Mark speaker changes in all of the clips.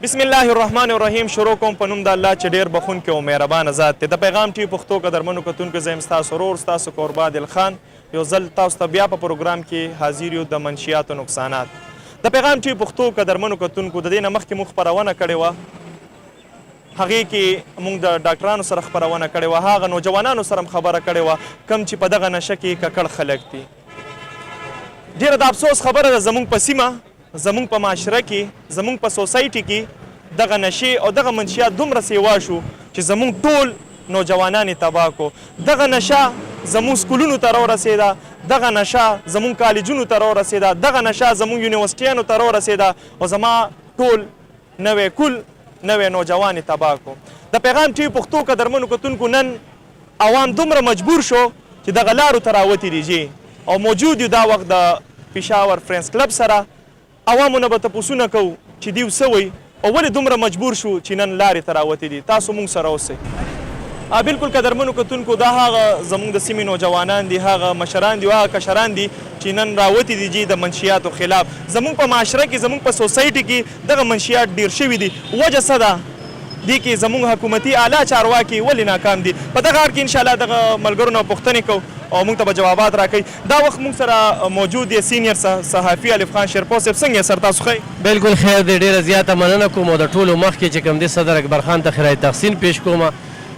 Speaker 1: بسم الله الرحمن الرحیم. شروع کوم په نوم د الله چې ډېر بخونکی او مهربانه ذات دی. د پیغام ټي پښتو قدرمنو کتونکو زه یم ستاسو ورور ستاسو کوربه عادل خان. یو ځل تاسو ته بیا په پروګرام کې حاضر یو د منشیاتو نقصانات. د پیغام ټي پښتو قدرمنو کتونکو د دې نه مخکې موږ خپرونه کړې وه، هغې کې موږ د ډاکټرانو سره خپرونه کړې وه، هغه نوجوانانو سره هم خبره کړې وه کوم چې په دغه نشه کې ککړ خلک دي. ډېره د افسوس خبره ده زموږ په سیمه، زموږ په معاشره کې، زموږ په سوسایټي کې دغه نشې او دغه منشیات دومره سیوا شو چې زموږ ټول نوجوانان یې تباه کړو. دغه نشه زموږ سکولونو ته راورسېده، دغه نشه زموږ کالجونو ته راورسېده، دغه نشه زموږ یونیورسټیانو ته راورسېده او زما ټول نوی کل نوی نوجوان یې تباه کړو. د پیغام ټي پښتو قدرمنو کتونکو نن عوام دومره مجبور شو چې دغه لارو ته راوتېږي او موجود یو دا وخت د پېښور فرینډز کلب سره. عوامو نه به تپوسونه کوو چې دوی څه وایي او ولې دومره مجبور شو چې نن لارې ته راوتې دي. تاسو موږ سره اوسئ. بلکل قدرمنو کتونکو دا هغه زموږ د سیمې نوجوانان دي، هغه مشران دي او هغه کشران دي چې نن راوتې دي د منشیاتو خلاف. زموږ په معاشره کې، زموږ په سوسایټي کې دغه منشیات ډېر شوي دي. وجه څه ده؟ دې کې زموږ حکومتي اعلی چارواکي ولې ناکام دي؟ په دغه اړه کې انشاءالله دغه ملګرو نه پوښتنې کوو او موږ ته به جوابات راکوي. دا وخت موږ سره موجود دی سینیر صحافي الف خان شیرپور صاحب. څنګه سر تاسو ښه؟
Speaker 2: بالکل خیر دی، ډېره زیاته مننه کوم او د ټولو مخکې چې کوم دی صدر اکبر خان ته خیرات تحسین پیش کوم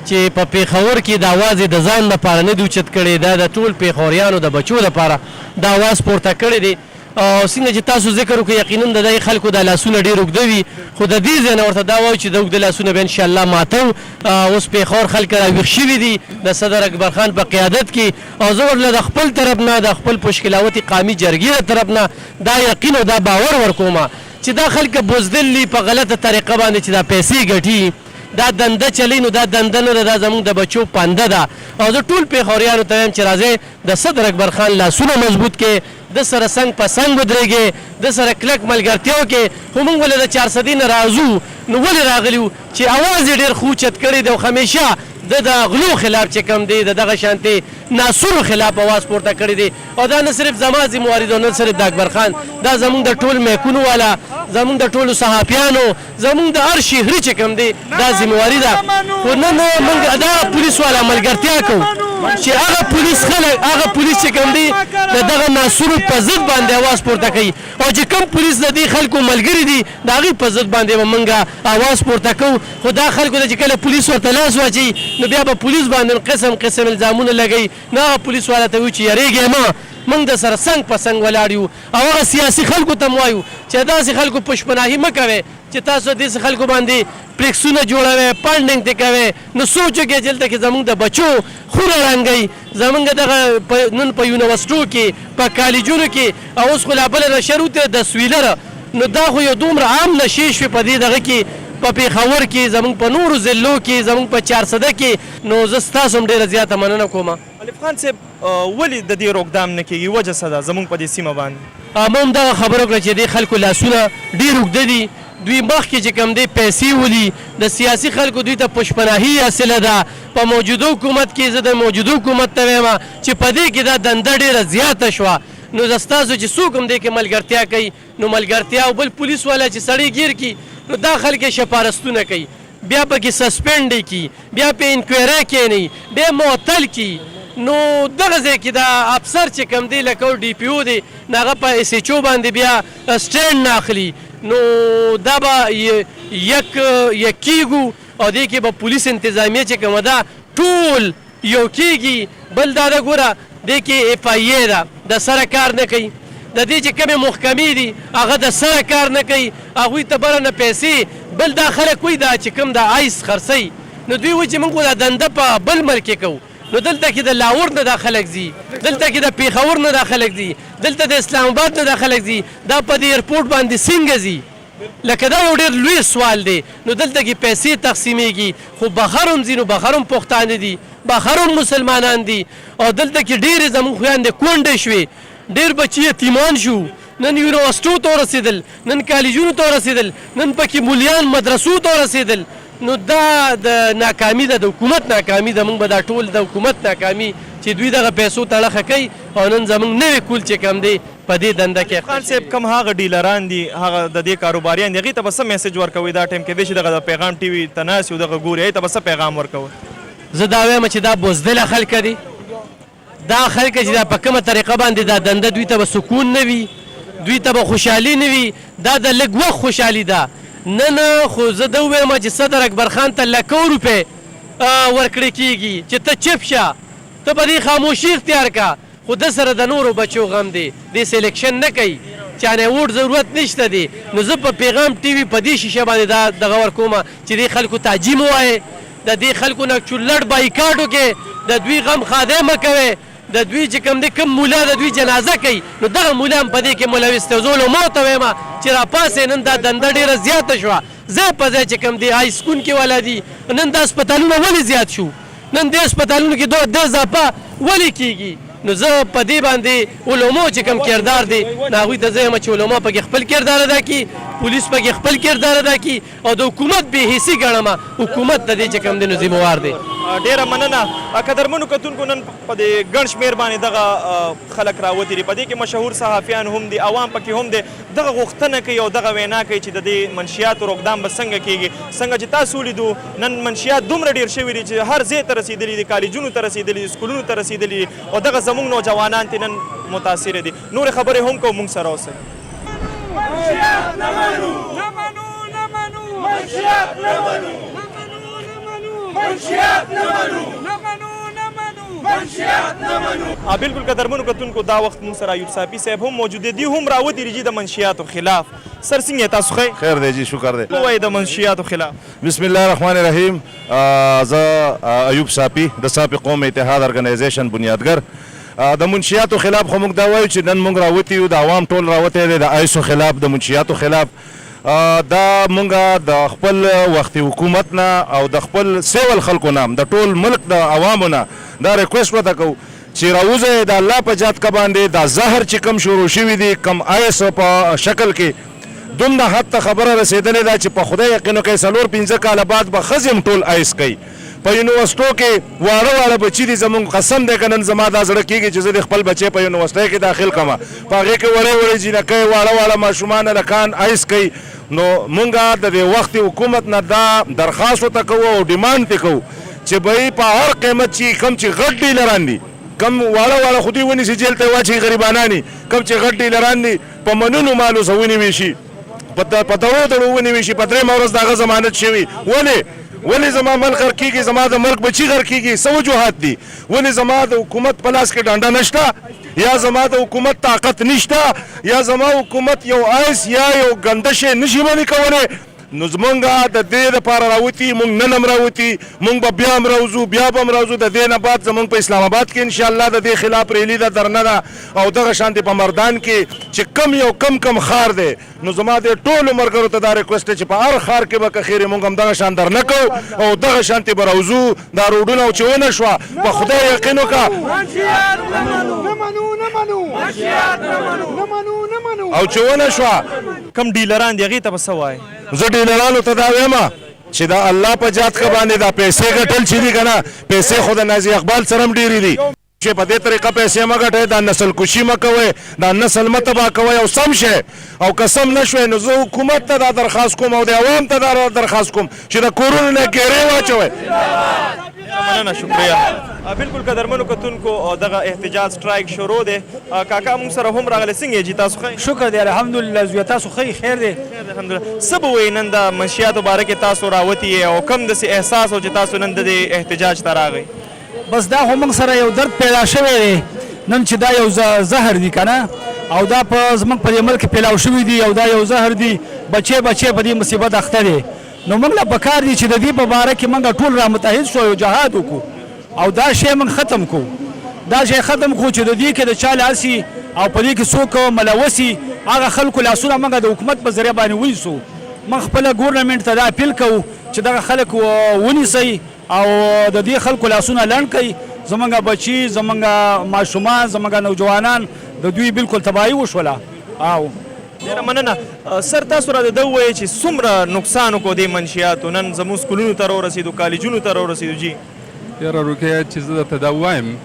Speaker 2: چې په پېښور کې د اواز د ځان لپاره نه دی اوچت کړی، دا د ټول پېښوریانو د بچو لپاره د اواز پورته کړی دی. او څنګه چې تاسو ذکر وکړئ یقینا د دې خلکو د لاسونه ډېر اوږده وي، خو د دې ځای نه ورته دا وایو چې د اوږده لاسونه به انشاءالله ماتو. اوس پېښور خلک راویښ شوي دي د صدر اکبر خان په قیادت کې او زه ورله د خپل طرف نه د خپل پشکلاوتي قامي جرګې طرف نه دا یقین او دا باور ورکوم چې دا خلک بزدل دي په غلطه طریقه باندې چې دا پیسې ګټي، دا دنده چلی نو دا دنده نه ده، دا زموږ د بچو پانده ده. او زه ټول پېښوریانو ته وایم چې راځئ د صدر اکبر خان لاسونه مضبوط کې، د سره څنګ په څنګ ودرېږئ، د سره کلک ملګرتیا وکړئ. خو موږ ولې د 400 نه راځو نو ولې راغلي وو چې اواز یې ډېر ښه اوچت کړی دی او همیشه د غلو خلاف چې کوم دی د دغه شانتې ناسورو خلاف اواز پورته کړی دی. او دا نه صرف زما ذمواري ده، نه صرف د اکبر خان، دا زموږ د ټول میکونو والا، زموږ د ټولو صحافیانو، زموږ د هر شهري چې کوم دی دا ذمواري ده. خو نن موږ دا پولیس والا ملګرتیا کوو چې هغه پولیس خلک، هغه پولیس چې کوم دی د دغه ناسورو په ضد باندې اواز پورته کوي او چې کوم پولیس د دې خلکو ملګري دي د هغې په ضد باندې به موږ اواز پورته کوو. خو دا خلکو ته چې کله پولیس ورته لاس واچوي نو بیا به پولیس باندې قسم قسم الزامونه لګوي. نو هغه پولیس والا ته وایي چې یارېږئ مه، موږ د سره څنګ په څنګ ولاړ یو. او هغه سیاسي خلکو ته م وایو چې داسې خلکو پشپناهي مه کوئ چې تاسو داسې خلکو باندې پریکسونه جوړوئ، فنډنګ ترې کوئ. نو سوچ وکړئ چې دلته کې زموږ د بچو خوله ړنګوي، زموږ دغه نن په یونیورسټو کې په کالجونو کې او اوس خو لا بله نشه روتې د سویلره. نو دا خو یو دومره عام نشې شوې په دې دغه کې په پېښور کې، زموږ په نورو ضلعو کې، زموږ په 400 کې. نو زه ستاسو هم ډېره زیاته مننه کوم.
Speaker 1: الف خان صاحب ولې د دې روکدام نه کېږي؟ وجه څه ده زموږ په دې سیمه باندې؟
Speaker 2: ما هم دغه خبره وکړه چې دې خلکو لاسونه ډېر اوږده دي. دوی مخکې چې کوم دی پیسې ولي د سیاسي خلکو دوی ته پشپناهي حاصله ده. په موجوده حکومت کې زه د موجوده حکومت ته وایم چې په دې کې دا دنده ډېره زیاته شوه. نو زه ستاسو چې څوک هم دې کې ملګرتیا کوي نو ملګرتیا او بل پولیس والا چې سړی ګیر کړي نو دا خلک یې شپارستونه کوي، بیا پکې سسپینډ یې کړي، بیا پې انکوایري کښېنوي، بیا معطل کړي. نو دغه ځای کې دا افسر چې کوم دی لکه ډي پي او دی نو هغه په اس ایچ او باندې بیا سټینډ نه اخلي. نو دا به یک کېږو او دې کې به پولیس انتظامیه چې کومه ده ټول یو کېږي. بل دا ده ګوره دې کې اف آی ای ده د سره کار نه کوي، د دې چې کومې محکمې دي هغه د سره کار نه کوي، هغوی ته بله نه پیسې. بل دا خلک وایي دا چې کوم د آیس خرڅوي نو دوی وایي چې موږ دا دنده په بل ملک کې کوو. نو دلته کې د لاهور نه دا خلک ځي، دلته کې د پېښور نه دا خلک ځي، دلته د اسلام آباد نه دا خلک ځي. دا په دې ایرپورټ باندې څنګه ځي؟ لکه دا یو ډېر لوی سوال دی. نو دلته کې پیسې تقسیمېږي خو بهر هم ځي، نو بهر هم پښتانه دي، بهر هم مسلمانان دي. او دلته کې ډېرې زموږ خویندې کونډې شوې، ډېر بچي یتیمان شو. نن یونیورسټو ته ورسېدل، نن کالجونو ته ورسېدل، نن پکې مولیان مدرسو ته ورسېدل. نو دا د ناکامي ده، د حکومت ناکامي ده. موږ به دا ټول د حکومت ناکامي چې دوی دغه پیسو تړخه کوي او نن زموږ نوی کول چې کم دی په دې دنده کې
Speaker 1: خان صاحب کم هغه ډیلران دي هغه د دې کاروباریان دي هغوی ته به څه میسج ورکوئ دا ټایم کیدای شي دغه د پیغام ټي وي ته ناست یو دغه ګوري هغوی ته به څه پیغام ورکوئ
Speaker 2: زه دا وایم چې دا بزدله خلک دي دا خلک چې دا په کومه طریقه باندې دا دنده دوی ته به سکون نه وي دوی ته به خوشحالي نه وي دا د لږ وخت خوشحالي ده نه خو زه دا ووایم چې صدر اکبر خان ته لکو روپۍ ورکړې کېږي چې ته چپ شه ته په دې خاموشي اختیار کا خو ده سره د نورو بچو غم دی دې سلیکشن نه کوي چانه ووټ ضرورت نشته دی نو زه په پیغام ټي وي په دې شیشه باندې دا دغه ورکومه چې دې خلکو تعجیم ووایې د دې خلکو نه چولړ بایکاټ وکړې د دوی غم خاده مه کوئ د دوی چې کوم دی کوم مولا د دوی جنازه کوي نو دغه مولا هم په دې کې مولوي استوزولو ما ته وایم چې راپاسې نن دا دنده ډېره زیاته شوه ځای په ځای چې کوم دی های سکون کې والا دي نن دا هسپتالونه ولې زیات شو نن دې هسپتالونو کې د اضافه ولې کېږي نو زه په دې باندې علماو چې کوم کردار دی نو هغوی ته زه یم چې علما پکې خپل کردار ادا کړي پولیس پکې خپل کردار ادا کړي او د حکومت بې حسي ګڼم حکومت د دې چې کوم دی نو ذموار دی
Speaker 1: ډیره مننه قدرمنو کتونکو نن په دې ګڼ شمېر باندې دغه خلک راوتي دي په دې کې مشهور صحافیان هم دي عوام پکې هم دي دغه غوښتنه کوي او دغه وینا کوي چې د دې منشیاتو روکدام به څنګه کیږي څنګه چې تاسو ولیدو نن منشیات دومره ډېر شوي دي چې هر ځای ته رسېدلي دي کالجونو ته رسېدلي دي سکولونو ته رسېدلي دي او دغه زموږ نوجوانان ترې نن متاثره دي نورې خبرې هم کوو موږ سره اوسئ بالکل قدرمنو کتونکو دا وخت موږ سره ایوب صافي صاحب هم موجود دي هم راوتي دي د منشیاتو خلاف سر څنګه تاسو
Speaker 3: خیر دی جی شکر دی
Speaker 1: وای د منشیاتو خلاف
Speaker 3: بسم الله الرحمن الرحیم زه ایوب صافي د صافي قوم اتحاد ارګنایزیشن بنیادګر د منشیاتو خلاف خو موږ دا وایو چې نن موږ راوتي یو د عوام ټول راوتی دی د آیسو خلاف د منشیاتو خلاف دا مونږه د خپل وختي حکومت نه او د خپل سیول خلکو نه د ټول ملک د عوامو نه دا ریکویسټ وته کوو چې راوځئ د الله په جات که باندې دا زهر چې کم شروع شوي دي کم آیس په شکل کې دومره حد ته خبره رسېدلې ده چې په خدای یقین وکړئ 4-5 کاله بعد به ښځې هم ټول آیس کوي په یونیورسټو کې واړه بچي دي زموږ قسم دی که نن زما دا زړه کېږي چې زه د خپل بچی په یونیورسټۍ کې داخل کړم په هغې کې وړې جینکۍ واړه ماشومان هلکان آیس کوي نو مونږه د دې وخت حکومت نه دا درخواست ورته کوو او ډیمانډ پې کوو چې به په هر قیمت چې کوم چې غټ ډیلران دي کم واړه خو دوی ونیسي جیل ته واچوي غریبانان دي کم چې غټ ډیلران دي په منونو مالو څه ونیوي شي په دړو ونیوي شي په درېیمه ورځ د هغه ضمانت شوي ولې زما ملک غر کېږي زما د ملک بچي غر کېږي څه وجوهات دي ولې زما د حکومت په لاس کې ډانډه نشته یا زما د حکومت طاقت نشته یا زما حکومت یو آیس یا یو ګنده شی نشي باندې کولی نو زمونږ د دې لپاره راوتي مونږ نن هم راوتي مونږ به بیا هم راوځو بیا به هم راوځو د دې نه بعد زمونږ په اسلام آباد کې انشاءالله د دې خلاف ریلي ده درنه ده او دغه شانتې په مردان کې چې کم یو کم ښار دی نو زما د ټولو ملګرو ته دا ریکویسټ دی چې په هر ښار کې به که خیر مونږ هم دغه شان درنه کوو او دغه شانتې به راوځو دا روډونه او چې ونه شوه په خدای یقین وکړه او چې ونه شوه
Speaker 1: کم ډیلران دي هغې ته به څه وایې
Speaker 3: زه ډیلرانو ته دا وایم چې د الله په جات که باندې دا پیسې ګټل چې دي که نه پیسې خو د نازي اقبال سره هم ډېرې دي چې په دې طریقه پیسې مه ګټئ دا نسل کشي مه کوئ دا نسل مه تباه کوئ او سم شئ او که سم نه شوئ نو زه حکومت ته دا درخواست کوم او د عوام ته دا درخواست کوم چې د کورونو نه ګیرې واچوئ
Speaker 1: مننه شکریه بالکل قدرمنو کتونکو دغه احتجاج سټرایک شروع دی کاکا موږ سره هم راغلی څنګه یې جي تاسو ښه
Speaker 4: شکر دی الحمدلله زویه تاسو ښه خیر دی
Speaker 1: الحمدلله څه به وایي نن د منشیاتو باره کې تاسو راوتي یې او کوم داسې احساس و چې تاسو نن د دې احتجاج ته راغئ
Speaker 4: بس دا خو موږ سره یو درد پیدا شوی دی نن چې دا یو زهر دی که نه او دا په زموږ په دې ملک کې پیلاو شوي دي او دا یو زهر دی بچې په دې مصیبت اخته دی نو موږ له پکار دي چې د دې په باره کې موږ ټول را متحد شو یو جهاد وکړو او دا شی موږ ختم کړو دا شی ختم کړو چې د دې کې د چا لاسي او په دې کې څوک ملوثي هغه خلکو لاسونه موږ د حکومت په ذریعه باندې ونیسو موږ خپله ګورنمنټ ته دا اپیل کوو چې دغه خلک ونیسئ او د دې خلکو لاسونه لنډ کړئ زموږ بچي زموږ ماشومان زموږ نوجوانان د دوی بالکل تباهي وشوله او
Speaker 1: ډېره مننه سر تاسو راته ده ووایئ چې څومره نقصان وکړو دې منشیاتو نن زموږ سکولونو ته راورسېدو کالجونو ته راورسېدو جي
Speaker 5: یاره روکیه چې زه درته دا ووایم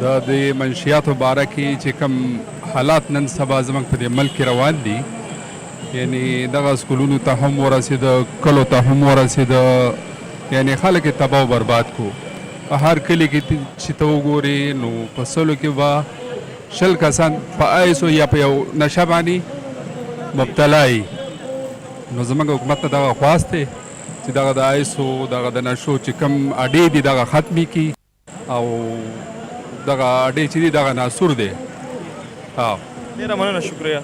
Speaker 5: د دې منشیاتو باره کې چې کوم حالات نن سبا زموږ په دې ملک کې روان دي، یعنی دغه سکولونو ته هم ورسېده، کلو ته هم ورسېده، یعنی خلک یې تباه و برباد کو. په هر کلي کې چې ته وګورې نو په سلو کې به 20 کسان په ایسو یا په یو نشه باندې مبتلا یي. نو زموږ حکومت ته دغه خواست دی چې دغه د ایسو دغه د نشو چې کوم اډې دي دغه ختمې کړي او دغه اډې چې دي دغه ناسور دی.
Speaker 1: ډېره مننه، شکریه.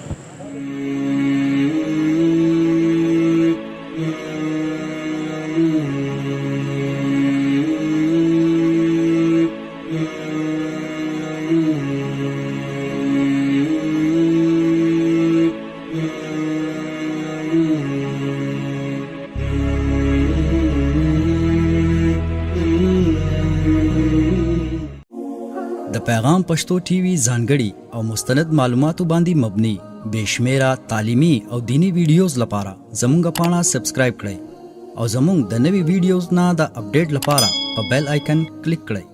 Speaker 6: د پیغام پښتو ټي وي ځانګړي او مستند معلوماتو باندې مبني بشمیره تعلیمي او دینی ویډیوز لپاره زموږ پاڼه سبسکرایب کړئ او زموږ د نوي ویډیوز نه د اپډیټ لپاره په بیل آیکن کلیک کړئ.